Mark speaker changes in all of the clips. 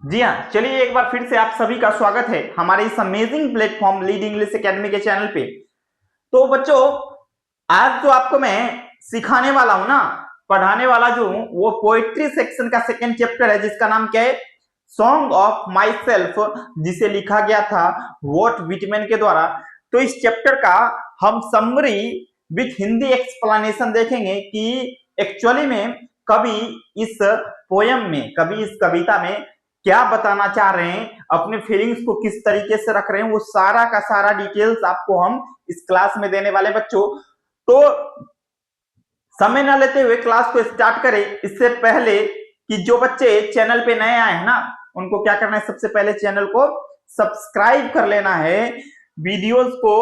Speaker 1: जी हाँ, चलिए एक बार फिर से आप सभी का स्वागत है हमारे इस amazing platform lead English academy के चैनल पे। तो बच्चों, आज जो आपको मैं सिखाने वाला हूं ना, पढ़ाने वाला जो हूं, वो पोएट्री सेक्शन का सेकंड चैप्टर है, जिसका नाम क्या है? सॉन्ग ऑफ माई सेल्फ, जिसे लिखा गया था वॉट विटमैन के द्वारा। तो इस चैप्टर का हम समरी विथ हिंदी एक्सप्लेनेशन देखेंगे कि एक्चुअली में कवि इस पोयम में, कवि इस कविता में क्या बताना चाह रहे हैं, अपने फीलिंग्स को किस तरीके से रख रहे हैं, वो सारा का सारा डिटेल्स आपको हम इस क्लास में देने वाले बच्चों। तो समय न लेते हुए क्लास को स्टार्ट करें। इससे पहले कि जो बच्चे चैनल पे नए आए हैं ना, उनको क्या करना है? सबसे पहले चैनल को सब्सक्राइब कर लेना है। वीडियोस को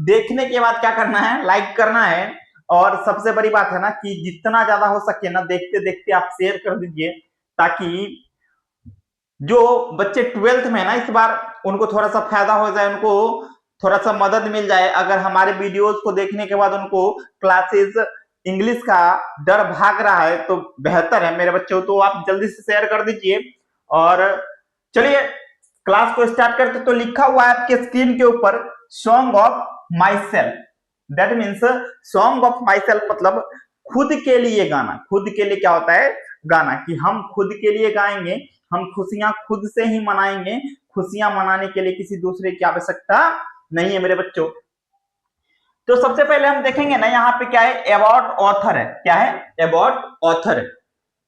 Speaker 1: देखने के बाद क्या करना है? लाइक करना है। और सबसे बड़ी बात है ना कि जितना ज्यादा हो सके ना, देखते देखते आप शेयर कर दीजिए, ताकि जो बच्चे 12th में है ना इस बार, उनको थोड़ा सा फायदा हो जाए, उनको थोड़ा सा मदद मिल जाए। अगर हमारे वीडियोस को देखने के बाद उनको क्लासेस इंग्लिश का डर भाग रहा है तो बेहतर है मेरे बच्चों, तो आप जल्दी से शेयर कर दीजिए। और चलिए क्लास को स्टार्ट करते। तो लिखा हुआ है आपके स्क्रीन के ऊपर song of my self. That means song of my self मतलब खुद के लिए गाना। खुद के लिए क्या होता है? गाना। कि हम खुद के लिए गाएंगे, हम खुशियां खुद से ही मनाएंगे। खुशियां मनाने के लिए किसी दूसरे की आवश्यकता नहीं है मेरे बच्चों। तो सबसे पहले हम देखेंगे ना, यहाँ पे क्या है? अबाउट ऑथर है। क्या है? About author.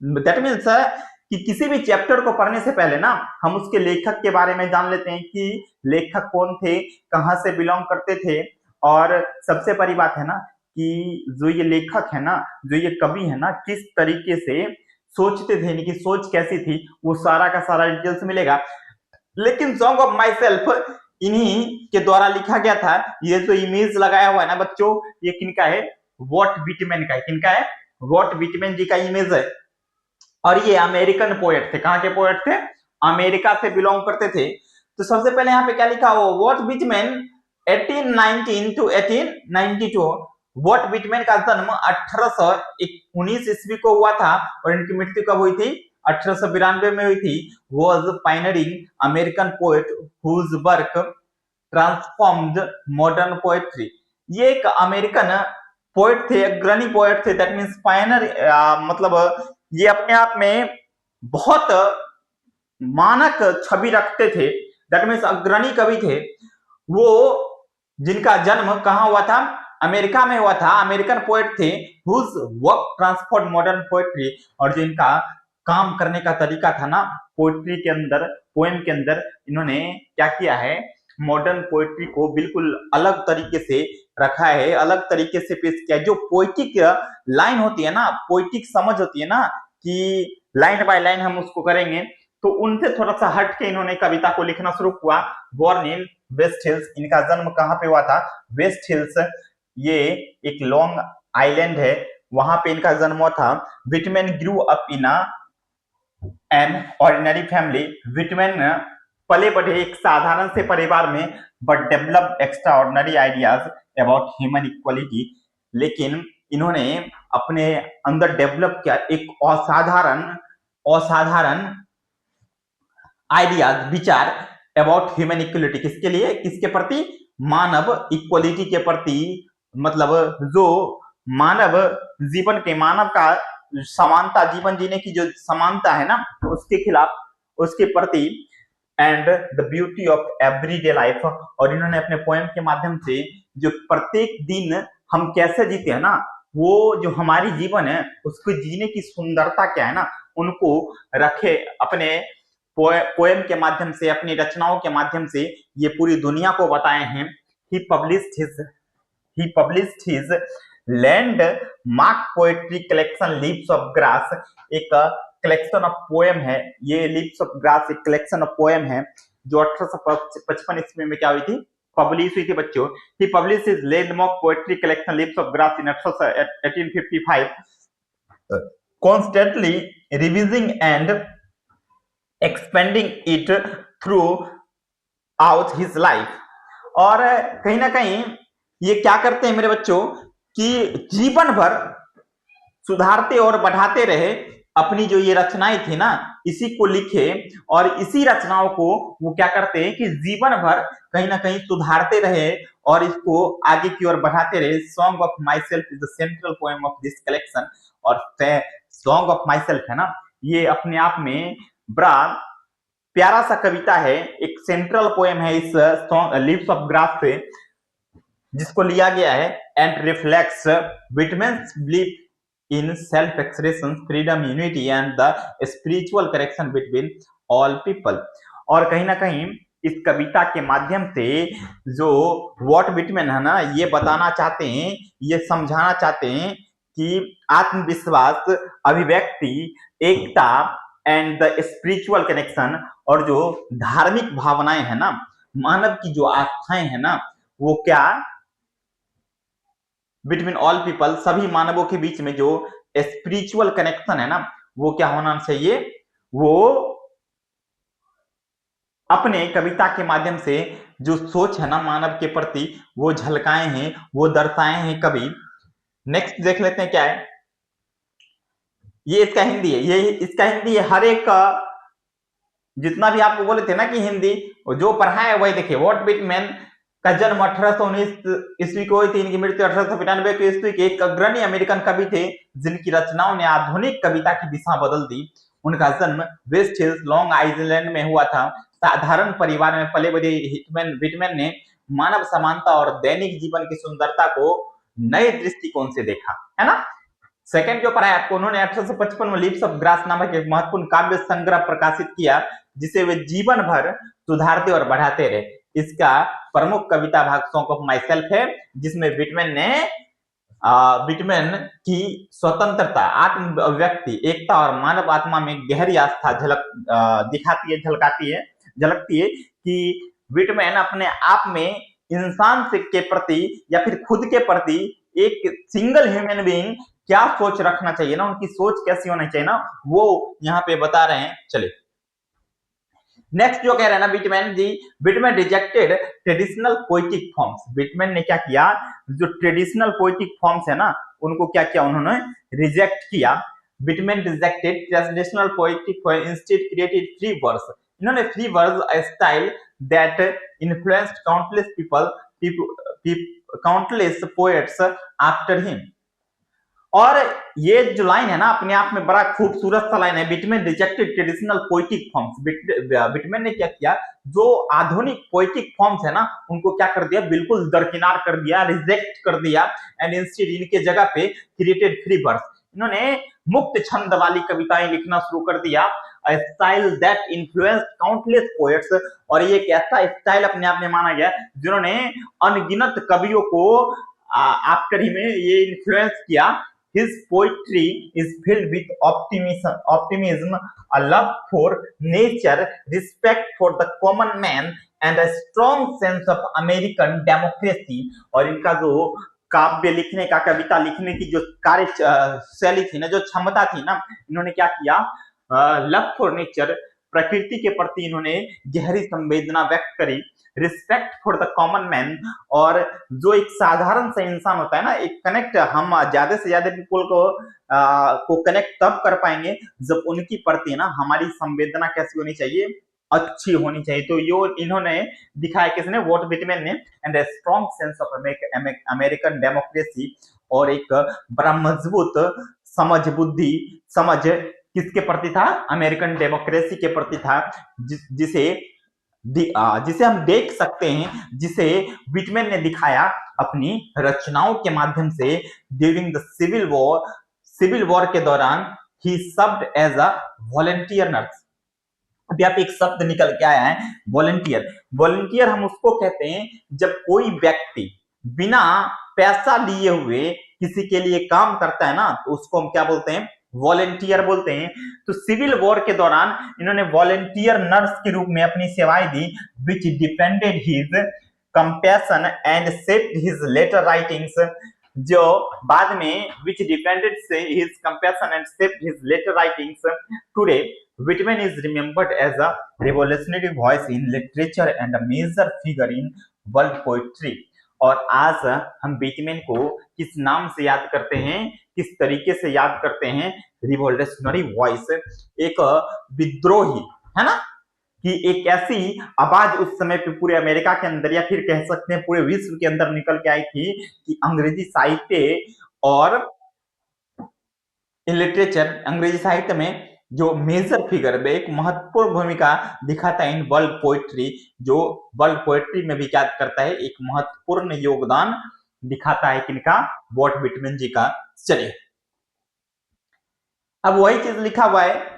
Speaker 1: दैट मीन्स कि किसी भी चैप्टर को पढ़ने से पहले ना हम उसके लेखक के बारे में जान लेते हैं कि लेखक कौन थे, कहां से बिलोंग करते थे। और सबसे बड़ी बात है ना कि जो ये लेखक है ना, जो ये कवि है ना, किस तरीके से सोचते थे, इनकी सोच कैसी थी, वो सारा का सारा डिटेल्स मिलेगा। लेकिन सॉन्ग ऑफ माई सेल्फ इन्हीं के द्वारा लिखा गया था। ये जो इमेज लगाया हुआ है ना बच्चों, ये किनका है? वॉट विटमैन का है। किनका है? वॉट विटमैन जी का इमेज है। और ये अमेरिकन पोएट थे। कहां के पोएट थे? अमेरिका से बिलोंग करते थे। तो सबसे पहले यहाँ पे क्या लिखा हुआ? Walt Whitman 1819 to 1892। Walt Whitman का जन्म 1819 ईस्वी को हुआ था और इनकी मृत्यु कब हुई थी? 1892 में हुई थी। Was pioneering American poet whose work transformed modern poetry. ये एक अमेरिकन पोएट थे, अग्रणी पोएट थे। दैट मीन्स पायनर, मतलब ये अपने आप में बहुत मानक छवि रखते थे। दैट मीन्स अग्रणी कवि थे वो, जिनका जन्म कहां हुआ था? अमेरिका में हुआ था। अमेरिकन पोएट थे whose work transform modern poetry. और जिनका काम करने का तरीका था ना पोएट्री के अंदर, पोएम के अंदर, इन्होंने क्या किया है? मॉडर्न पोएट्री को बिल्कुल अलग तरीके से रखा है, अलग तरीके से पेश किया है। जो पोएटिक लाइन होती है ना, पोएटिक समझ होती है ना, कि लाइन बाय लाइन हम उसको करेंगे, तो उनसे थोड़ा सा हट के इन्होंने कविता को लिखना शुरू हुआ। Born in West Hills. इनका जन्म कहां पे हुआ था? वेस्ट हिल्स, ये एक लॉन्ग आइलैंड है, वहां पे इनका जन्म हुआ था। Whitman grew up in an ordinary family. Whitman पले बढ़े एक साधारण से परिवार में, but develop extra ordinary ideas about human equality. लेकिन इन्होंने अपने अंदर डेवलप किया एक असाधारण असाधारण आइडियाज, विचार अबाउट ह्यूमन इक्वलिटी। किसके लिए? किसके प्रति? मानव इक्वलिटी के प्रति। मतलब जो मानव जीवन के, मानव का समानता, जीवन जीने की जो समानता है ना, उसके खिलाफ, उसके प्रति। And the beauty of everyday life. और इन्होंने अपने पोएम के माध्यम से जो प्रत्येक दिन हम कैसे जीते हैं ना, वो जो हमारी जीवन है उसको जीने की सुंदरता क्या है ना, उनको रखे अपने पोएम के माध्यम से, अपनी रचनाओं के माध्यम से ये पूरी दुनिया को बताए हैं। He published his landmark poetry collection Leaves of Grass. एक कलेक्शन ऑफ पोएम है ये। लीव्स ऑफ ग्रास एक कलेक्शन ऑफ पोएम है जो 1855 ईस्वी में क्या हुई थी? पब्लिश हुई थी बच्चों। He publish his landmark poetry collection Leaves of Grass in 1855, constantly revising and expanding it throughout his life। और कहीं ना कहीं ये क्या करते हैं मेरे बच्चों कि जीवन भर सुधारते और बढ़ाते रहे अपनी जो ये रचनाएं थी ना इसी को लिखे और इसी रचनाओं को वो क्या करते हैं कि जीवन भर कहीं ना कहीं सुधारते रहे और इसको आगे की ओर बढ़ाते रहे। Song of Myself is the central poem of this collection. और सॉन्ग ऑफ माई सेल्फ है ना, ये अपने आप में बड़ा प्यारा सा कविता है, एक सेंट्रल पोएम है इस सॉन्ग लिव्स ऑफ ग्रास से, जिसको लिया गया है and reflects Whitman's belief in self expression, freedom, unity and the spiritual connection between all people. और कहीं ना कहीं इस कविता के माध्यम से जो वॉल्ट विटमैन है ना, ये बताना चाहते हैं, ये समझाना चाहते हैं कि आत्मविश्वास, अभिव्यक्ति, एकता एंड द स्पिरिचुअल कनेक्शन, और जो धार्मिक भावनाएं है ना, मानव की जो आस्थाएं है ना, वो क्या बिटवीन ऑल पीपल, सभी मानवों के बीच में जो स्पिरिचुअल कनेक्शन है ना, वो क्या होना चाहिए, वो अपने कविता के माध्यम से जो सोच है ना मानव के प्रति वो झलकाए हैं, वो दर्शाए हैं कवि। नेक्स्ट देख लेते हैं क्या है, ये इसका हिंदी है, ये इसका हिंदी है। हर एक जितना भी आपको बोले थे ना कि हिंदी जो पढ़ा है वही देखिए। वॉल्ट विटमैन का जन्म 1819 ईस्वी को हुई थी, इनकी मृत्यु 1895 की ईस्वी के। एक अग्रणी अमेरिकन कवि थे जिनकी रचनाओं ने आधुनिक कविता की दिशा बदल दी। उनका जन्म वेस्ट हिल्स, लॉन्ग आइलैंड में हुआ था। साधारण परिवार में पले बड़े विटमैन ने मानव समानता और दैनिक जीवन की सुंदरता को नए दृष्टिकोण से देखा, है ना। सेकंड जो पढ़ा है आपको, उन्होंने 1855 में लिव्स ऑफ ग्रास नामक एक महत्वपूर्ण काव्य संग्रह प्रकाशित किया, जिसे वे जीवन भर सुधारते और बढ़ाते रहे। इसका प्रमुख कविता भाग सॉन्ग ऑफ माई सेल्फ है, जिसमें विटमैन की स्वतंत्रता, आत्म अभिव्यक्ति, एकता और मानव आत्मा में गहरी आस्था झलकती है कि विटमैन अपने आप में इंसान के प्रति या फिर खुद के प्रति एक सिंगल ह्यूमन बीइंग क्या सोच रखना चाहिए ना, उनकी सोच कैसी होनी चाहिए ना, वो यहाँ पे बता रहे हैं। चलिए नेक्स्ट जो कह रहे हैं ना Whitman ji, Whitman rejected traditional poetic forms. Whitman ने क्या किया, जो ट्रेडिशनल पोएटिक फॉर्म्स है ना उनको क्या किया, उन्होंने रिजेक्ट किया। Whitman rejected traditional poetic form, instead created free verse. इन्होंने free verse a style that influenced countless poets after him. और ये जो लाइन है ना अपने आप में बड़ा खूबसूरत सा लाइन है, Whitman rejected traditional poetic forms. Whitman ने क्या किया, जो आधुनिक पोएटिक फॉर्म्स है ना उनको क्या कर दिया, बिल्कुल दरकिनार कर दिया, रिजेक्ट कर दिया, एंड इंस्टेड इनके जगह पे क्रिएटेड फ्री वर्स। इन्होंने मुक्त छंद वाली कविताएं लिखना शुरू कर दिया, a style that influenced countless poets। और ये एक ऐसा स्टाइल अपने आप में माना गया जिन्होंने अनगिनत कवियों को आफ्टर ही में ये इन्फ्लुएंस किया। His poetry is filled with optimism, a love for nature, respect for the common man, and a strong sense of American democracy। और इनका जो काव्य लिखने का, कविता लिखने की जो कार्य शैली थी ना, जो क्षमता थी ना, इन्होंने क्या किया, लव फॉर नेचर, प्रकृति के प्रति इन्होंने गहरी संवेदना व्यक्त करी। Respect for the common man, और जो एक साधारण सा इंसान होता है ना, एक कनेक्ट हम ज्यादा से ज्यादा पीपल को कनेक्ट तब कर पाएंगे जब उनकी प्रति ना हमारी संवेदना कैसी होनी चाहिए, अच्छी होनी चाहिए। तो यो इन्होंने दिखाया किसने, वॉल्ट विटमैन ने। And a strong sense of American democracy, और एक बड़ा मजबूत समझ किसके प्रति था, अमेरिकन डेमोक्रेसी के प्रति था, जिसे हम देख सकते हैं, जिसे विटमैन ने दिखाया अपनी रचनाओं के माध्यम से। ड्यूरिंग द सिविल वॉर के दौरान ही served as a volunteer nurse. अभी आप एक शब्द निकल के आया है, वॉलंटियर हम उसको कहते हैं जब कोई व्यक्ति बिना पैसा लिए हुए किसी के लिए काम करता है ना, तो उसको हम क्या बोलते हैं, वॉलंटियर बोलते हैं। तो सिविल वॉर के दौरान इन्होंने वॉलंटियर नर्स के रूप में अपनी सेवाएं दी, which depended his compassion and shaped his later writings. जो बाद में which depended his compassion and shaped his later writings. Today Whitman is remembered as a revolutionary voice in literature and a major figure in world poetry. और आज हम Whitman को किस नाम से याद करते हैं, किस तरीके से याद करते हैं, रिवोल्यूशनरी वॉइस, एक विद्रोही, है ना, कि एक ऐसी आवाज उस समय पे पूरे अमेरिका के अंदर या फिर कह सकते हैं पूरे विश्व के अंदर निकल के आई थी कि अंग्रेजी साहित्य और लिटरेचर, अंग्रेजी साहित्य में जो मेजर फिगर में एक महत्वपूर्ण भूमिका दिखाता है इन वर्ल्ड पोएट्री, जो वर्ल्ड पोएट्री में भी क्या करता है, एक महत्वपूर्ण योगदान दिखाता है किनका, वॉल्ट व्हिटमैन जी का। चलिए अब वही चीज लिखा हुआ है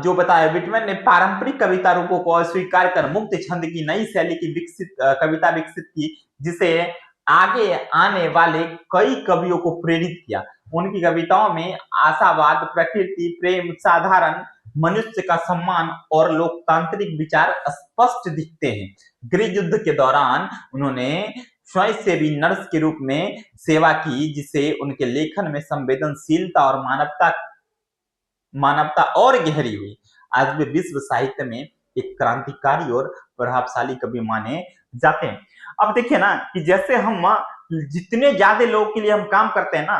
Speaker 1: जो बताया, व्हिटमैन ने पारंपरिक कविता रूपों को अस्वीकार कर मुक्त छंद की नई शैली की कविता विकसित की, जिसे आगे आने वाले कई कवियों को प्रेरित किया। उनकी कविताओं में आशावाद, प्रकृति, प्रेम, साधारण मनुष्य का सम्मान और लोकतांत्रिक विचार स्पष्ट दिखते हैं। गृह युद्ध के दौरान उन्होंने स्वयंसेवी नर्स के रूप में सेवा की, जिससे उनके लेखन में संवेदनशीलता और मानवता और गहरी हुई। आज भी विश्व साहित्य में एक क्रांतिकारी और प्रभावशाली कवि माने जाते हैं। अब देखिए ना कि जैसे हम जितने ज्यादा लोगों के लिए हम काम करते हैं ना,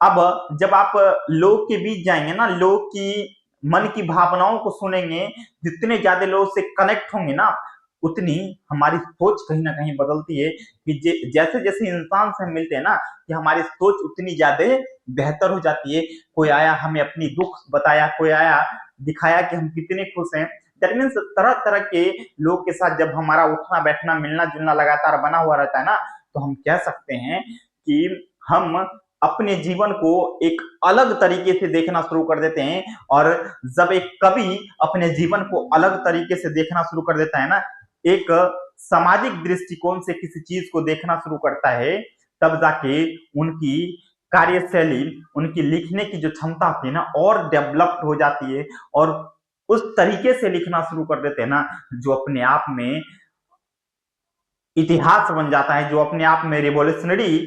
Speaker 1: अब जब आप लोग के बीच जाएंगे ना, लोग की मन की भावनाओं को सुनेंगे, जितने ज्यादा लोग से कनेक्ट होंगे ना, उतनी हमारी सोच कहीं ना कहीं बदलती है कि जैसे जैसे इंसान से हम मिलते हैं ना, कि हमारी सोच उतनी ज्यादा बेहतर हो जाती है। कोई आया हमें अपनी दुख बताया, कोई आया दिखाया कि हम कितने खुश हैं। दैट मीन्स तरह तरह के लोग के साथ जब हमारा उठना बैठना मिलना जुलना लगातार बना हुआ रहता है ना, तो हम कह सकते हैं कि हम अपने जीवन को एक अलग तरीके से देखना शुरू कर देते हैं। और जब एक कवि अपने जीवन को अलग तरीके से देखना शुरू कर देता है ना, एक सामाजिक दृष्टिकोण से किसी चीज को देखना शुरू करता है, तब जाके उनकी कार्यशैली, उनकी लिखने की जो क्षमता होती है ना, और डेवलप्ड हो जाती है, और उस तरीके से लिखना शुरू कर देते हैं ना, जो अपने आप में इतिहास बन जाता है, जो अपने आप में रिवॉल्यूशनरी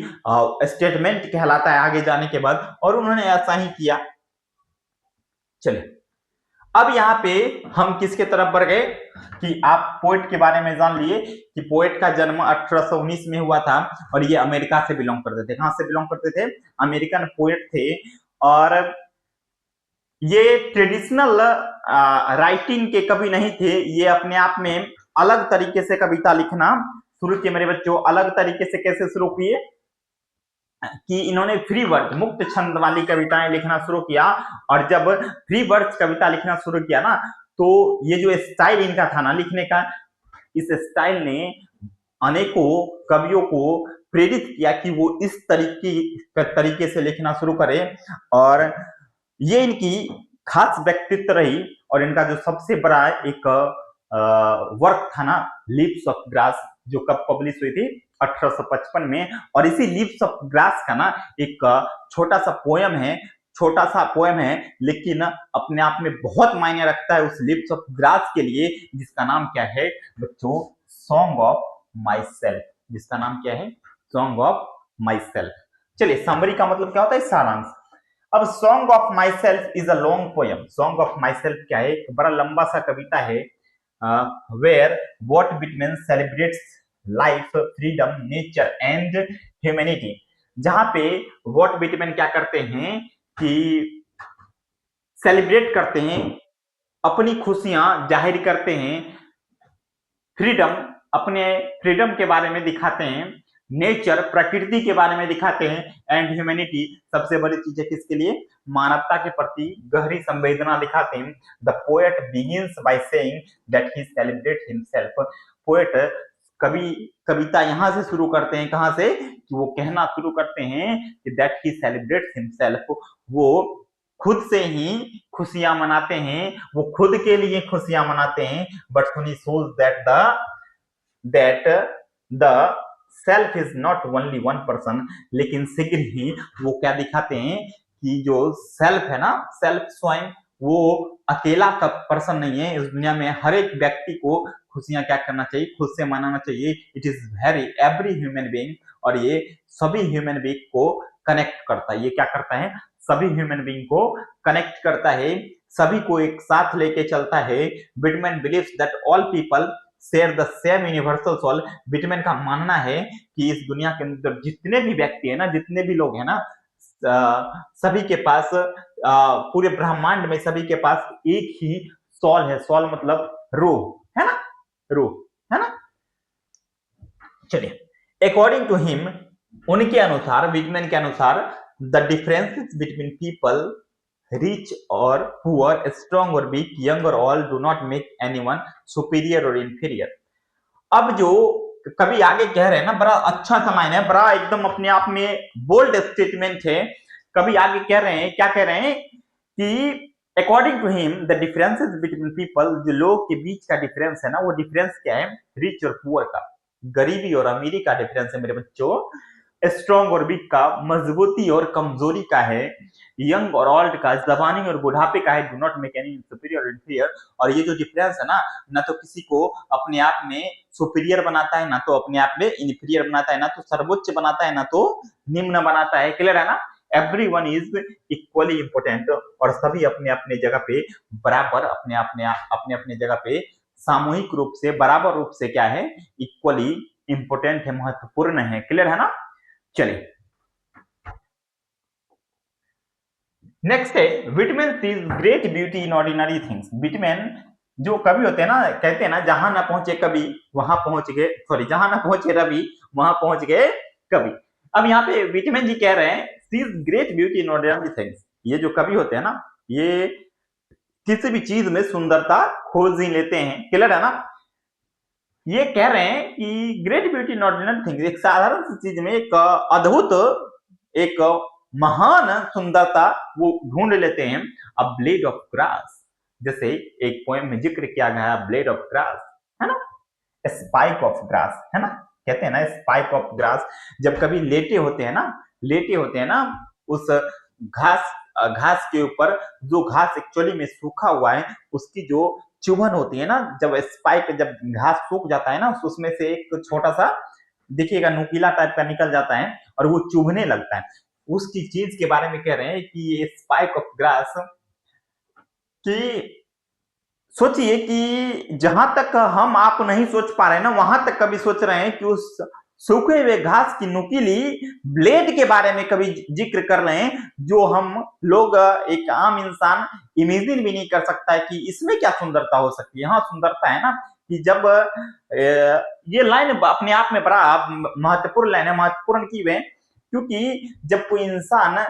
Speaker 1: स्टेटमेंट कहलाता है आगे जाने के बाद। और उन्होंने ऐसा ही किया। चलिए अब यहाँ पे हम किसके तरफ बढ़ गए कि आप पोएट के बारे में जान लिए कि पोएट का जन्म 1819 में हुआ था, और ये अमेरिका से बिलोंग करते थे। कहां से बिलोंग करते थे? अमेरिकन पोएट थे। और ये ट्रेडिशनल राइटिंग के कवि नहीं थे, ये अपने आप में अलग तरीके से कविता लिखना शुरू किए मेरे बच्चों। अलग तरीके से कैसे शुरू किए कि इन्होंने फ्री वर्ड, मुक्त छंद वाली कविताएं लिखना शुरू किया। और जब फ्री वर्ड कविता लिखना शुरू किया ना, तो ये जो स्टाइल इनका था ना लिखने का, इस स्टाइल ने अनेकों कवियों को प्रेरित किया कि वो इस तरीके से लिखना शुरू करें। और ये इनकी खास व्यक्तित्व रही। और इनका जो सबसे बड़ा एक वर्क था ना, लिप्स ऑफ ग्रास, जो कब पब्लिश हुई थी? 1855 में। और इसी लिप्स ऑफ ग्रास का ना एक छोटा सा पोएम है, लेकिन अपने आप में बहुत मायने रखता है उस लिप्स ऑफ ग्रास के लिए, जिसका नाम क्या है बच्चों? Song of Myself. जिसका नाम क्या है? Song of Myself. चलिए समरी का मतलब क्या होता है? सारांश। अब Song of Myself is a long poem. Song of Myself क्या है? एक बड़ा लंबा सा कविता है, where Walt Whitman celebrates life, freedom, nature and humanity. जहां पे वॉल्ट व्हिटमैन क्या करते हैं कि सेलिब्रेट करते हैं, अपनी खुशियां जाहिर करते हैं, फ्रीडम, अपने फ्रीडम के बारे में दिखाते हैं, नेचर, प्रकृति के बारे में दिखाते हैं, एंड ह्यूमैनिटी, सबसे बड़ी चीज है किसके लिए? मानवता के प्रति गहरी संवेदना दिखाते हैं। The poet begins by saying that he celebrate himself. Poet कविता यहां से शुरू करते हैं, कहां से? कि वो कहना शुरू करते हैं कि दैट ही सेलिब्रेट्स हिमसेल्फ, वो खुद से ही खुशियां मनाते हैं, वो खुद के लिए खुशियां मनाते हैं। But soon he shows that the self is not only one person. लेकिन शीघ्र ही वो क्या दिखाते हैं कि जो सेल्फ है ना, सेल्फ स्वयं, वो अकेला का पर्सन नहीं है। इस दुनिया में हर एक व्यक्ति को खुशियां क्या करना चाहिए? खुद से मनाना चाहिए। It is every human being. और ये सभी ह्यूमन बीइंग को कनेक्ट करता है। ये क्या करता है? सभी ह्यूमन बीइंग को कनेक्ट करता है, सभी को एक साथ लेके चलता है। Whitman believes that all people share the same universal soul. Whitman का मानना है कि इस दुनिया के अंदर जितने भी व्यक्ति है ना, जितने भी लोग हैं ना, सभी के पास पूरे ब्रह्मांड में सभी के पास एक ही सॉल है। सॉल मतलब रो, है ना, रो, है ना। चलिए, अकॉर्डिंग टू हिम, उनके अनुसार, विटमैन के अनुसार, the differences between people rich और पुअर, स्ट्रॉन्ग और वीक, यंग और old do not make anyone superior और इंफीरियर। अब जो कभी आगे कह रहे हैं ना, बड़ा अच्छा सा लाइन है, बड़ा एकदम अपने आप में बोल्ड स्टेटमेंट है। कभी आगे कह रहे हैं, क्या कह रहे हैं कि according to him the differences between people, जो लोग के बीच का डिफरेंस है ना, वो डिफरेंस क्या है, रिच और पुअर का, गरीबी और अमीरी का डिफरेंस है मेरे बच्चों। स्ट्रॉन्ग और वीक का, मजबूती और कमजोरी का है। यंग और ओल्ड का, जवानी और बुढ़ापे का है। Do not make any superior और इंफीरियर। और ये जो डिफरेंस है ना तो किसी को अपने आप में सुपीरियर बनाता है, ना तो अपने आप में इंफीरियर बनाता है, ना तो सर्वोच्च बनाता है, ना तो निम्न बनाता है। क्लियर है ना। एवरीवन इज इक्वली इंपोर्टेंट, और सभी अपने अपने जगह पे बराबर, अपने अपने जगह पे सामूहिक रूप से, बराबर रूप से क्या है, इक्वली इंपोर्टेंट है, महत्वपूर्ण है। क्लियर है ना। चलिए, नेक्स्ट है, Whitman sees great beauty in ordinary things. Whitman जो कवि होते हैं ना, कहते हैं ना, जहां ना पहुंचे कवि वहां पहुंच गए, सॉरी, जहां ना पहुंचे रवि वहां पहुंच गए कवि। अब यहाँ पे विटमैन जी कह रहे हैं sees great beauty in ordinary things. ये जो कवि होते हैं ना, ये किसी भी चीज में सुंदरता खोज ही लेते हैं। क्लियर है ना। ये कह रहे हैं कि great beauty in ordinary things, एक साधारण सी चीज में एक अद्भुत, एक महान सुंदरता वो ढूंढ लेते हैं। अ ब्लेड ऑफ ग्रास, जैसे एक पोएम में जिक्र किया गया है, ब्लेड ऑफ ग्रास, है ना, स्पाइक ऑफ ग्रास, है ना, कहते हैं ना स्पाइक ऑफ ग्रास। जब कभी लेटे होते हैं ना, लेटे होते हैं ना उस घास घास के ऊपर, जो घास एक्चुअली में सूखा हुआ है, उसकी जो चुभन होती है ना, जब स्पाइक, जब घास सूख जाता है ना, उसमें से एक छोटा सा देखिएगा नुकीला टाइप का निकल जाता है और वो चुभने लगता है। उसकी चीज के बारे में कह रहे हैं कि ये स्पाइक ऑफ ग्रास, कि सोचिए कि जहां तक हम आप नहीं सोच पा रहे हैं ना, वहां तक कभी सोच रहे हैं कि उस सूखे हुए घास की नुकीली ब्लेड के बारे में कभी जिक्र कर रहे हैं, जो हम लोग, एक आम इंसान इमेजिन भी नहीं कर सकता है कि इसमें क्या सुंदरता हो सकती है। हाँ, सुंदरता है ना, कि जब ये लाइन अपने आप में बड़ा महत्वपूर्ण लाइन है, महत्वपूर्ण की वे, क्योंकि जब कोई इंसान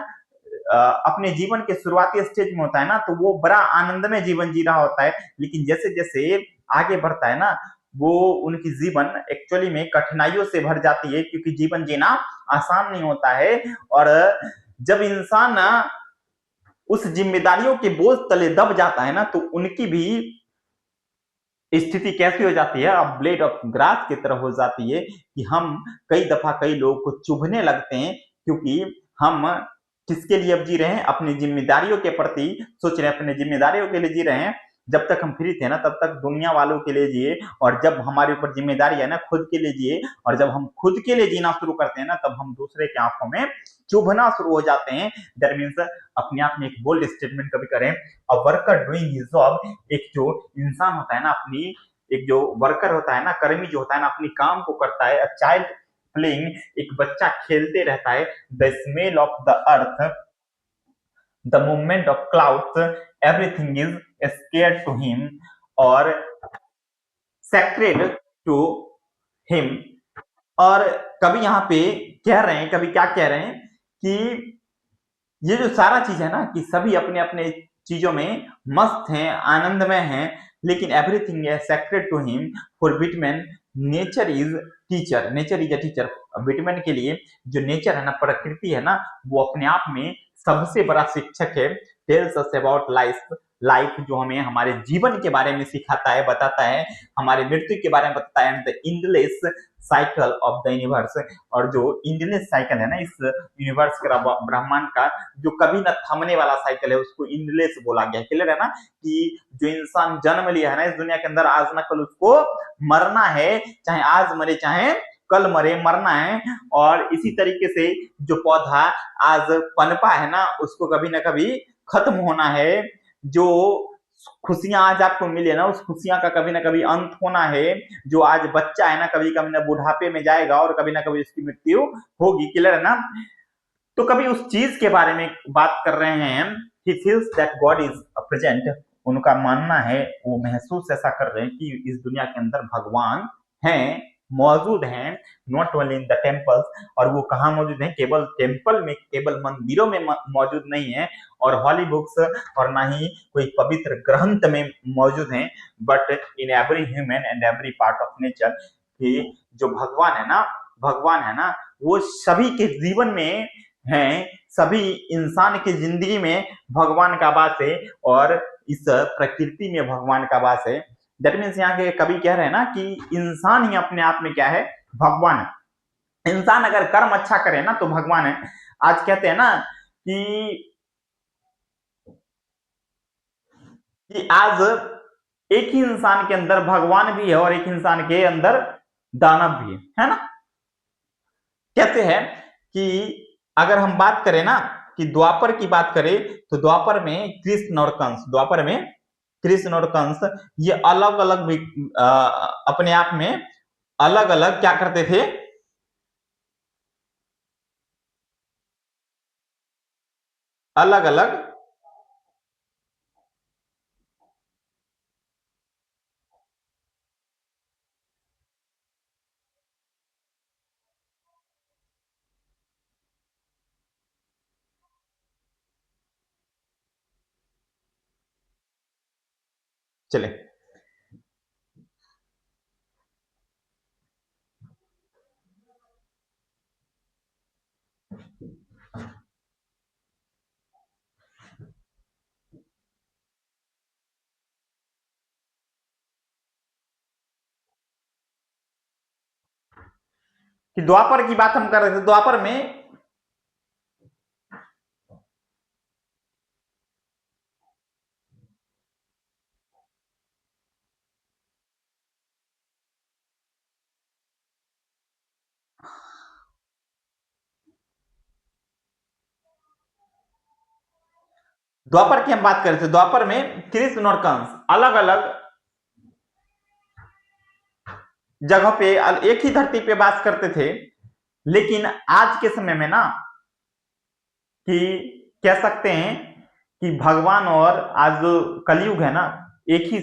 Speaker 1: अपने जीवन के शुरुआती स्टेज में होता है ना, तो वो बड़ा आनंद में जीवन जी रहा होता है, लेकिन जैसे जैसे आगे बढ़ता है ना, वो उनकी जीवन एक्चुअली में कठिनाइयों से भर जाती है, क्योंकि जीवन जीना आसान नहीं होता है। और जब इंसान उस जिम्मेदारियों के बोझ तले दब जाता है ना, तो उनकी भी स्थिति कैसी हो जाती है, अब ब्लेड ऑफ ग्रास की तरह हो जाती है, कि हम कई दफा कई लोगों को चुभने लगते हैं, क्योंकि हम किसके लिए अब जी रहे हैं, अपनी जिम्मेदारियों के प्रति सोच रहे हैं, अपनी जिम्मेदारियों के लिए जी रहे हैं। जब तक हम फ्री थे ना, तब तक दुनिया वालों के लिए जिए, और जब हमारे ऊपर जिम्मेदारी है ना, खुद के लिए जिए, और जब हम खुद के लिए जीना शुरू करते हैं ना, तब हम दूसरे की आंखों में चुभना शुरू हो जाते हैं। दैट मीन्स अपने आप में एक बोल्ड स्टेटमेंट कभी करें, a worker doing his job, एक जो इंसान होता है ना, अपनी, एक जो वर्कर होता है ना, कर्मी जो होता है ना, अपनी काम को करता है। अ चाइल्ड प्लेइंग, एक बच्चा खेलते रहता है। The smell of the earth, the movement of clouds, everything is scared to him और सैक्रेड टू हिम। और कभी यहाँ पे कह रहे हैं, कभी क्या कह रहे हैं कि ये जो सारा चीज है ना, कि सभी अपने अपने चीजों में मस्त हैं, आनंदमय हैं, लेकिन एवरीथिंग है sacred to him. For Whitman nature is teacher, nature is a teacher. Whitman के लिए जो नेचर है ना, प्रकृति है ना, वो अपने आप में सबसे बड़ा शिक्षक है। Tells us about life, life जो हमें हमारे जीवन के बारे में सिखाता है, बताता है, हमारे मृत्यु के बारे में बताता है, and the endless cycle of the universe. और जो एंडलेस साइकिल है ना इस यूनिवर्स का, ब्रह्मांड का, जो कभी न थमने वाला साइकिल है, उसको एंडलेस बोला गया। क्लियर है ना, कि जो इंसान जन्म लिया है ना इस दुनिया के अंदर, आज न कल उसको मरना है, चाहे आज मरे चाहे कल मरे, मरना है। और इसी तरीके से जो पौधा आज पनपा है ना, उसको कभी ना कभी खत्म होना है। जो खुशियां आज आपको मिले ना, उस खुशियां का कभी ना कभी अंत होना है। जो आज बच्चा है ना, कभी कभी ना बुढ़ापे में जाएगा और कभी ना कभी उसकी मृत्यु होगी। क्लियर है ना। तो कभी उस चीज के बारे में बात कर रहे हैं, he feels that God is present, उनका मानना है, वो महसूस ऐसा कर रहे हैं कि इस दुनिया के अंदर भगवान हैं, मौजूद हैं, not only in the temples, और वो कहाँ मौजूद हैं, केवल टेम्पल में, केवल मंदिरों में मौजूद नहीं है और हॉली बुक्स और ना ही कोई पवित्र ग्रंथ में मौजूद हैं, but in every human and every part of nature, कि जो भगवान है ना वो सभी के जीवन में हैं, सभी इंसान की जिंदगी में भगवान का वास है और इस प्रकृति में भगवान का वास है। दैट मीन्स यहाँ के कवि कह रहे हैं ना कि इंसान ही अपने आप में क्या है, भगवान है। इंसान अगर कर्म अच्छा करे ना तो भगवान है। आज कहते हैं ना कि आज एक ही इंसान के अंदर भगवान भी है और एक इंसान के अंदर दानव भी है ना। कहते हैं कि अगर हम बात करें ना कि द्वापर की बात करें तो द्वापर में कृष्ण और कंस ये अलग अलग अपने आप में अलग अलग क्या करते थे, अलग अलग चले कि द्वापर की बात हम कर रहे थे। द्वापर की हम बात कर रहे थे, द्वापर में कृष्ण और कंस अलग अलग जगह पे एक ही धरती पे वास करते थे। लेकिन आज के समय में ना कि कह सकते हैं कि भगवान और आज जो कलयुग है ना एक ही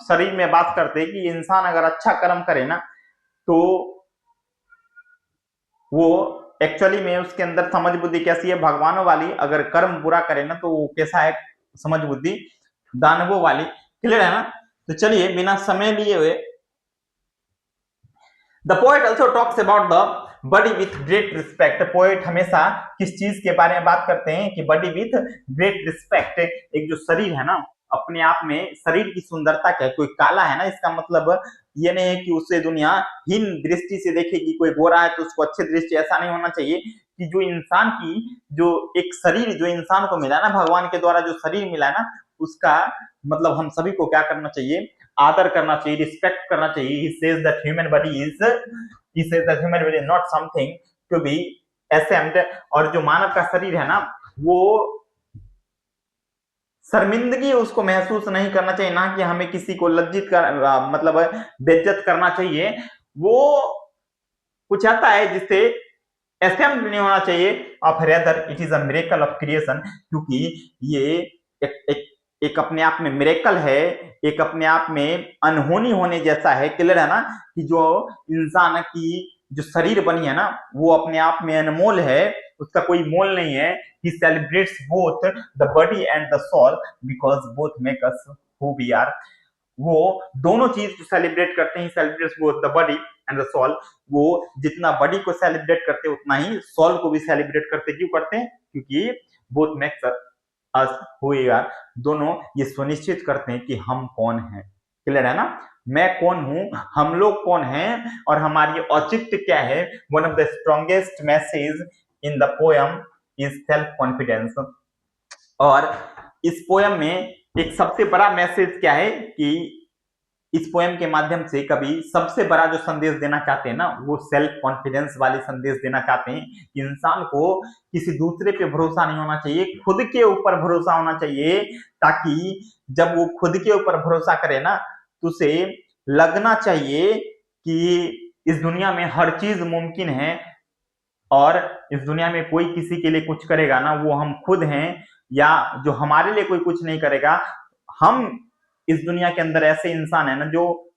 Speaker 1: शरीर में वास करते हैं, कि इंसान अगर अच्छा कर्म करे ना तो वो एक्चुअली में उसके अंदर समझ बुद्धि कैसी है, भगवानों वाली। अगर कर्म बुरा करे ना तो वो कैसा है, समझ बुद्धि दानवों वाली। क्लियर है ना। तो चलिए बिना समय लिए हुए, the poet also talks about the body with great respect. Poet हमेशा किस चीज के बारे में बात करते हैं कि बॉडी विथ ग्रेट रिस्पेक्ट। एक जो शरीर है ना अपने आप में शरीर की सुंदरता क्या है, कोई काला है ना इसका मतलब ये नहीं है कि उससे दुनिया हीन दृष्टि से देखेगी, कोई गोरा है तो उसको अच्छी दृष्टि, ऐसा नहीं होना चाहिए। कि जो इंसान की जो एक शरीर जो इंसान को मिला ना भगवान के द्वारा जो शरीर मिला ना उसका मतलब हम सभी को क्या करना चाहिए, आदर करना चाहिए, रिस्पेक्ट करना चाहिए। He says that human body is not something to be ashamed। और जो मानव का शरीर है ना वो शर्मिंदगी उसको महसूस नहीं करना चाहिए, ना कि हमें किसी को लज्जित कर मतलब बेइज्जत करना चाहिए। वो कुछ आता है जिससे ashamed नहीं होना चाहिए। Of rather it is a miracle of creation, क्योंकि ये एक अपने आप में मिरेकल है, एक अपने आप में अनहोनी होने जैसा है। क्लियर है ना कि जो इंसान की जो शरीर बनी है ना वो अपने आप में अनमोल है, उसका कोई मोल नहीं है। He celebrates both the body and the soul because both make us who we are। वो दोनों चीज सेलिब्रेट करते हैं, celebrates both the body and the soul. वो जितना बॉडी को सेलिब्रेट करते हैं उतना ही सोल को भी सेलिब्रेट करते। क्यों करते हैं? क्योंकि both makes us who we are. दोनों ये सुनिश्चित करते हैं कि हम कौन हैं। क्लियर है ना। मैं कौन हूं, हम लोग कौन हैं और हमारी औचित्य क्या है। One of the strongest message in the poem is self confidence. और इस पोएम में एक सबसे बड़ा मैसेज क्या है कि इस पोएम के माध्यम से कभी सबसे बड़ा जो संदेश देना चाहते हैं ना वो सेल्फ कॉन्फिडेंस वाले संदेश देना चाहते हैं। इंसान को किसी दूसरे पे भरोसा नहीं होना चाहिए, खुद के ऊपर भरोसा होना चाहिए, ताकि जब वो खुद के ऊपर भरोसा करे ना तो उसे लगना चाहिए कि इस दुनिया में हर चीज मुमकिन है। और इस दुनिया में कोई किसी के लिए कुछ करेगा ना, वो हम खुद हैं, या जो हमारे लिए कोई कुछ नहीं करेगा। हम इस दुनिया के अंदर ऐसे इंसान है ना, जो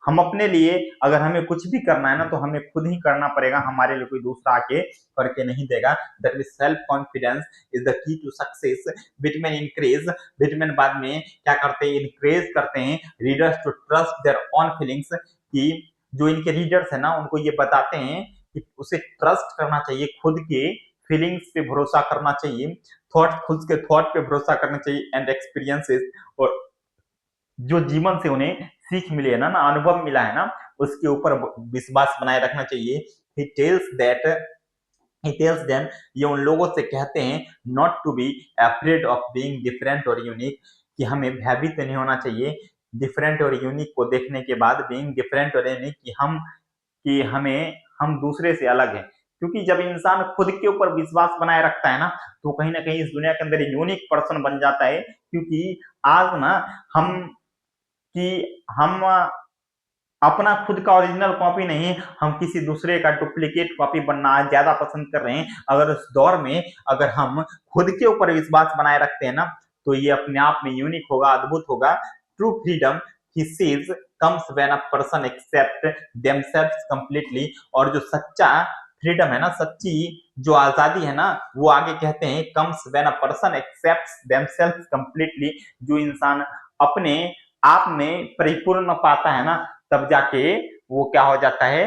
Speaker 1: हम अपने लिए अगर हमें कुछ भी करना है ना, तो हमें खुद ही करना पड़ेगा, हमारे लिए कोई दूसरा आके करके नहीं देगा। That is self confidence is the key to success. Whitman encourage, Whitman बाद में क्या करते हैं, इंक्रेज करते हैं readers to trust their own feelings, कि जो इनके रीडर्स है ना, उनको ये बताते हैं कि उसे ट्रस्ट करना चाहिए, खुद के फीलिंग्स पे भरोसा करना चाहिए, खुद के थॉट पे भरोसा करना चाहिए, एंड एक्सपीरियंसेस, और जो जीवन से उन्हें सीख मिली है ना, अनुभव मिला है ना, उसके ऊपर विश्वास बनाए रखना चाहिए। He tells that He tells them, ये उन लोगों से कहते हैं, not to be afraid of being different और unique, कि हमें भयभीत नहीं होना चाहिए डिफरेंट और यूनिक को देखने के बाद, being different और यूनिक, हम दूसरे से अलग हैं। क्योंकि जब इंसान खुद के ऊपर विश्वास बनाए रखता है ना, तो कहीं ना कहीं इस दुनिया के अंदर यूनिक पर्सन बन जाता है। क्योंकि आज ना हम अपना खुद का ओरिजिनल कॉपी नहीं, हम किसी दूसरे का डुप्लीकेट कॉपी बनना ज्यादा पसंद कर रहे हैं। अगर उस दौर में अगर हम खुद के ऊपर विश्वास बनाए रखते हैं ना, तो ये अपने आप में यूनिक होगा, अद्भुत होगा। True freedom he says comes when a person accept themselves completely, और जो सच्चा फ्रीडम है ना, सच्ची जो आजादी है ना, वो आगे कहते हैं comes when a person accepts themselves completely, जो इंसान अपने आप में परिपूर्ण पाता है ना, तब जाके वो क्या हो जाता है,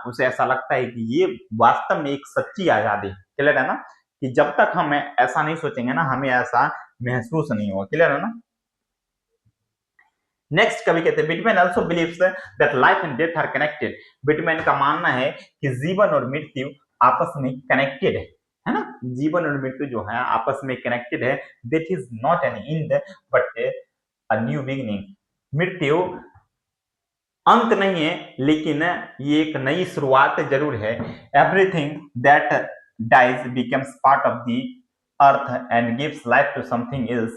Speaker 1: उसे ऐसा लगता है कि ये वास्तव में एक सच्ची आजादी। क्लियर है ना, कि जब तक हम ऐसा नहीं सोचेंगे ना, हमें ऐसा महसूस नहीं होगा। क्लियर है ना। नेक्स्ट कवि कहते हैं, Whitman also believes that life and death are connected. Whitman का मानना है कि जीवन और मृत्यु आपस में कनेक्टेड है ना, जीवन और मृत्यु जो है आपस में कनेक्टेड है। That is not an and but a new beginning. मृत्यु अंत नहीं है, लेकिन ये एक नई शुरुआत जरूर है। Everything that dies becomes part of the earth and gives life to something else.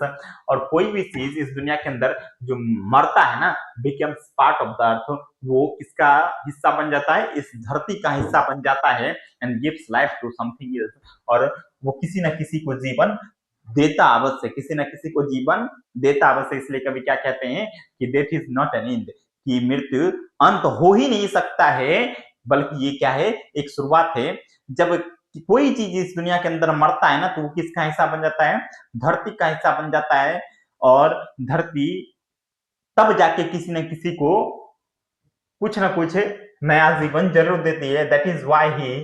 Speaker 1: और कोई भी चीज इस दुनिया के अंदर जो मरता है ना, बिकम्स पार्ट ऑफ द अर्थ, वो किसका हिस्सा बन जाता है, इस धरती का हिस्सा बन जाता है। And gives life to something else, और वो किसी न किसी को जीवन देता अवश्य, किसी न किसी को जीवन देता अवश्य। इसलिए कभी क्या कहते हैं कि that is not an and, कि मृत्यु अंत हो ही नहीं सकता है, बल्कि ये क्या है, एक शुरुआत है। जब कोई चीज इस दुनिया के अंदर मरता है ना, तो वो किसका हिस्सा बन जाता है, धरती का हिस्सा बन जाता है। और धरती तब जाके किसी न किसी को कुछ ना कुछ नया जीवन जरूर देती है। That is why he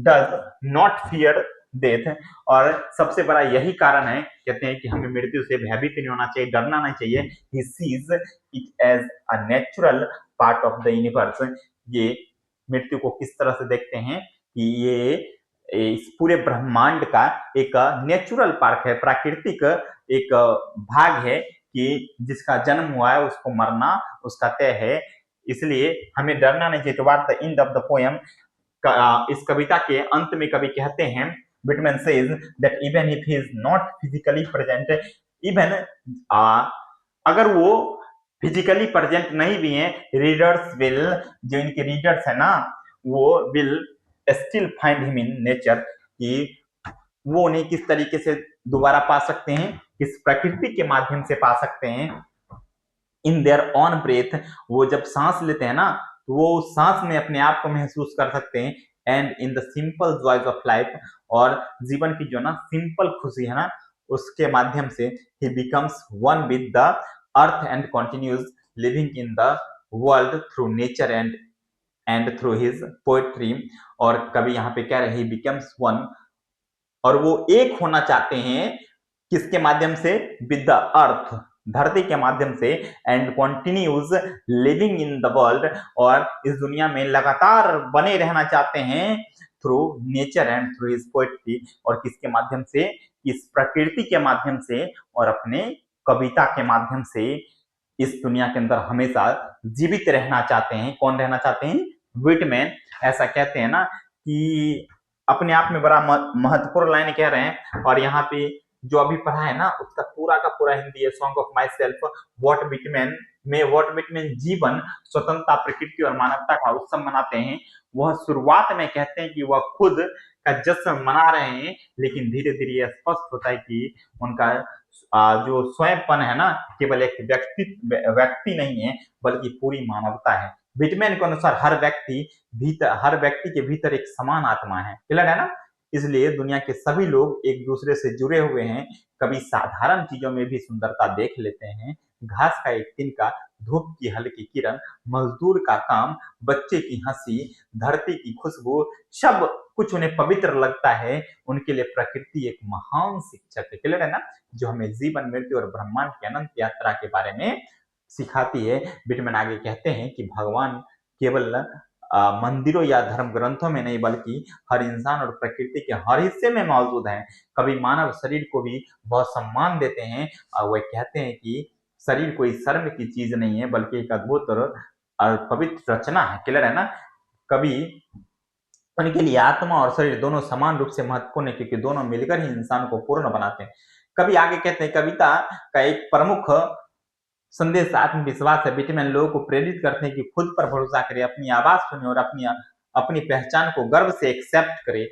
Speaker 1: does not fear death. और सबसे बड़ा यही कारण है, कहते हैं कि हमें मृत्यु से भयभीत नहीं होना चाहिए, डरना नहीं चाहिए। He sees it as a natural part of the universe. ये मृत्यु को किस तरह से देखते हैं कि ये इस पूरे ब्रह्मांड का एक नेचुरल पार्ट है, प्राकृतिक एक भाग है, कि जिसका जन्म हुआ है उसको मरना उसका तय है, इसलिए हमें डरना नहीं चाहिए। तो बात the end of the poem, इस कविता के अंत में कवि कहते हैं, Whitman says that even if he is not physically present, even अगर वो फिजिकली प्रेजेंट नहीं भी हैं, रीडर्स विल, जो इनके रीडर्स है ना, वो will still find him in nature, कि वो उन्हें किस तरीके से दोबारा पा सकते हैं, किस प्रकृति के माध्यम से पा सकते हैं। इन देयर ऑन ब्रेथ, वो जब सांस लेते हैं ना, तो वो उस सांस में अपने आप को महसूस कर सकते हैं। And in the simple joys of life, और जीवन की जो ना सिंपल खुशी है ना, उसके माध्यम से ही becomes one with the earth and continues living in the world through nature and through his poetry. और कभी यहाँ पे कह रहे ही बिकम्स वन, और वो एक होना चाहते हैं किसके माध्यम से, विद द अर्थ, धरती के माध्यम से। And continues living in the world, और इस दुनिया में लगातार बने रहना चाहते हैं through nature and through his poetry, और किसके माध्यम से, इस प्रकृति के माध्यम से और अपने कविता के माध्यम से इस दुनिया के अंदर हमेशा जीवित रहना चाहते हैं। कौन रहना चाहते हैं, विटमैन। ऐसा कहते हैं ना कि अपने आप में बड़ा महत्वपूर्ण लाइन कह रहे हैं। और यहाँ पे जो अभी पढ़ा है ना उसका पूरा का पूरा हिंदी है Song of my self. What Whitman जीवन, स्वतंत्रता, प्रकृति और मानवता का उत्सव मनाते हैं। वह शुरुआत में कहते हैं कि वह खुद का जश्न मना रहे हैं, लेकिन धीरे धीरे यह स्पष्ट होता है कि उनका जो स्वयंपन है ना केवल एक व्यक्ति नहीं है बल्कि पूरी मानवता है। बिटमैन के अनुसार हर व्यक्ति के भीतर एक समान आत्मा है। क्लियर है ना? इसलिए दुनिया के सभी लोग एक दूसरे से जुड़े हुए हैं। कभी साधारण चीजों में भी सुंदरता देख लेते हैं। घास का एक तिनका, धूप की हल्की किरण, मजदूर का काम, बच्चे की हंसी, धरती की खुशबू, सब कुछ उन्हें पवित्र लगता है। उनके लिए प्रकृति एक महान शिक्षक है। क्लियर है ना? जो हमें जीवन, मृत्यु और ब्रह्मांड की अनंत यात्रा के बारे में सिखाती है। बिटमैन आगे कहते हैं कि भगवान केवल मंदिरों या धर्म ग्रंथों में नहीं बल्कि हर इंसान और प्रकृति के हर हिस्से में मौजूद है। कभी मानव शरीर को भी बहुत सम्मान देते हैं और वे कहते हैं कि शरीर कोई शर्म की चीज नहीं है बल्कि एक अद्भुत और पवित्र रचना है। क्लियर है ना? कभी उनके लिए आत्मा और शरीर दोनों समान रूप से महत्वपूर्ण है क्योंकि दोनों मिलकर ही इंसान को पूर्ण बनाते हैं। कभी आगे कहते हैं कविता का एक प्रमुख संदेश आत्मविश्वास है। बिटमैन लोगों को प्रेरित करते हैं कि खुद पर भरोसा करें, अपनी आवाज सुने और अपनी पहचान को गर्व से एक्सेप्ट करे।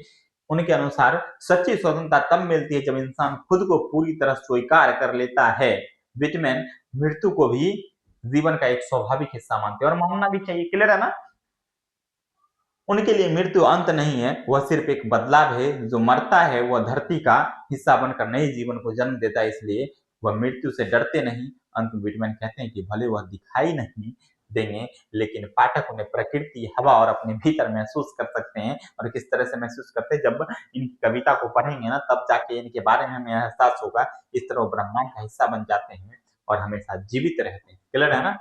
Speaker 1: उनके अनुसार सच्ची स्वतंत्रता तब मिलती है जब इंसान खुद को पूरी तरह स्वीकार कर लेता है। बिटमैन मृत्यु को भी जीवन का एक स्वाभाविक हिस्सा मानते हैं और मानना भी चाहिए। क्लियर है ना? उनके लिए मृत्यु अंत नहीं है, वह सिर्फ एक बदलाव है। जो मरता है वह धरती का हिस्सा बनकर नए जीवन को जन्म देता है, इसलिए वह मृत्यु से डरते नहीं। अंत में बिटमैन कहते हैं कि भले वह दिखाई नहीं देंगे लेकिन पाठक उन्हें प्रकृति, हवा और अपने भीतर महसूस कर सकते हैं। और किस तरह से महसूस करते हैं? जब इनकी कविता को पढ़ेंगे ना तब जाके इनके बारे में हमें एहसास होगा। इस तरह वो ब्रह्मांड का हिस्सा बन जाते हैं और हमेशा जीवित रहते हैं। क्लियर है ना?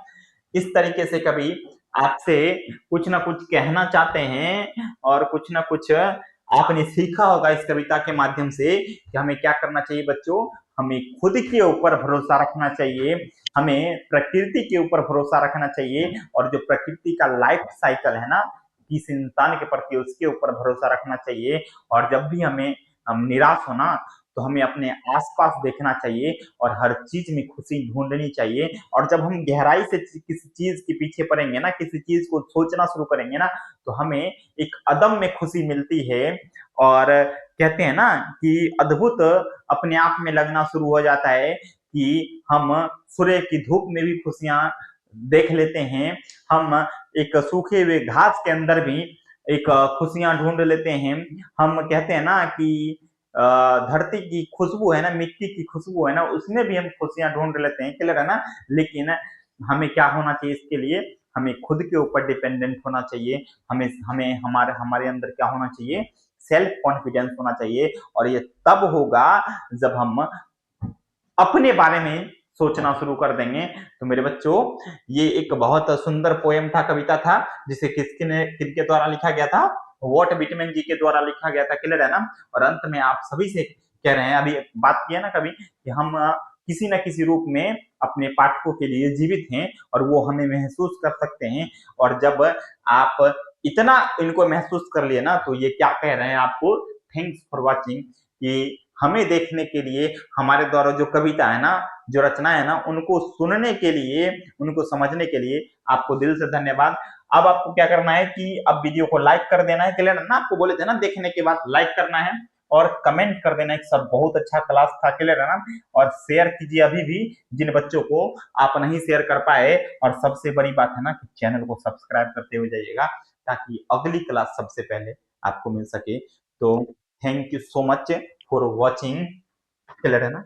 Speaker 1: इस तरीके से कभी आपसे कुछ ना कुछ कहना चाहते हैं और कुछ ना कुछ आपने सीखा होगा इस कविता के माध्यम से कि हमें क्या करना चाहिए बच्चों। हमें खुद के ऊपर भरोसा रखना चाहिए, हमें प्रकृति के ऊपर भरोसा रखना चाहिए और जो प्रकृति का लाइफ साइकिल है ना किस इंसान के प्रति उसके ऊपर भरोसा रखना चाहिए। और जब भी हमें निराश होना तो हमें अपने आसपास देखना चाहिए और हर चीज में खुशी ढूंढनी चाहिए। और जब हम गहराई से किसी चीज के पीछे पड़ेंगे ना, किसी चीज को सोचना शुरू करेंगे ना तो हमें एक अदम में खुशी मिलती है। और कहते हैं ना कि अद्भुत अपने आप में लगना शुरू हो जाता है कि हम सूर्य की धूप में भी खुशियां देख लेते हैं। हम एक सूखे हुए घास के अंदर भी एक खुशियां ढूंढ लेते हैं। हम कहते हैं ना कि धरती की खुशबू है ना, मिट्टी की खुशबू है ना, उसमें भी हम खुशियां ढूंढ लेते हैं। क्लियर है ना? लेकिन हमें क्या होना चाहिए इसके लिए? हमें खुद के ऊपर डिपेंडेंट होना चाहिए। हमें हमें हमारे हमारे अंदर क्या होना चाहिए? सेल्फ कॉन्फिडेंस होना चाहिए। और ये तब होगा जब हम अपने बारे में सोचना शुरू कर देंगे। तो मेरे बच्चों ये एक बहुत सुंदर पोएम था, कविता था, जिसे किसके द्वारा लिखा गया था? वॉट बिटमैन जी के द्वारा लिखा गया था। क्लियर है ना? और अंत में आप सभी से कह रहे हैं, अभी बात किया ना कभी कि हम किसी न किसी रूप में अपने पाठकों के लिए जीवित हैं और वो हमें महसूस कर सकते हैं। और जब आप इतना इनको महसूस कर लिए ना तो ये क्या कह रहे हैं आपको? थैंक्स फॉर वॉचिंग, कि हमें देखने के लिए, हमारे द्वारा जो कविता है ना, जो रचना है ना, उनको सुनने के लिए, उनको समझने के लिए आपको दिल से धन्यवाद। अब आपको क्या करना है कि अब वीडियो को लाइक कर देना है। क्लियर है ना? आपको बोले थे ना देखने के बाद लाइक करना है और कमेंट कर देना है कि सर बहुत अच्छा क्लास था। क्लियर है ना? और शेयर कीजिए अभी भी जिन बच्चों को आप नहीं शेयर कर पाए। और सबसे बड़ी बात है ना कि चैनल को सब्सक्राइब करते हुए जाइएगा ताकि अगली क्लास सबसे पहले आपको मिल सके। तो thank you so much for watching. Clear है ना?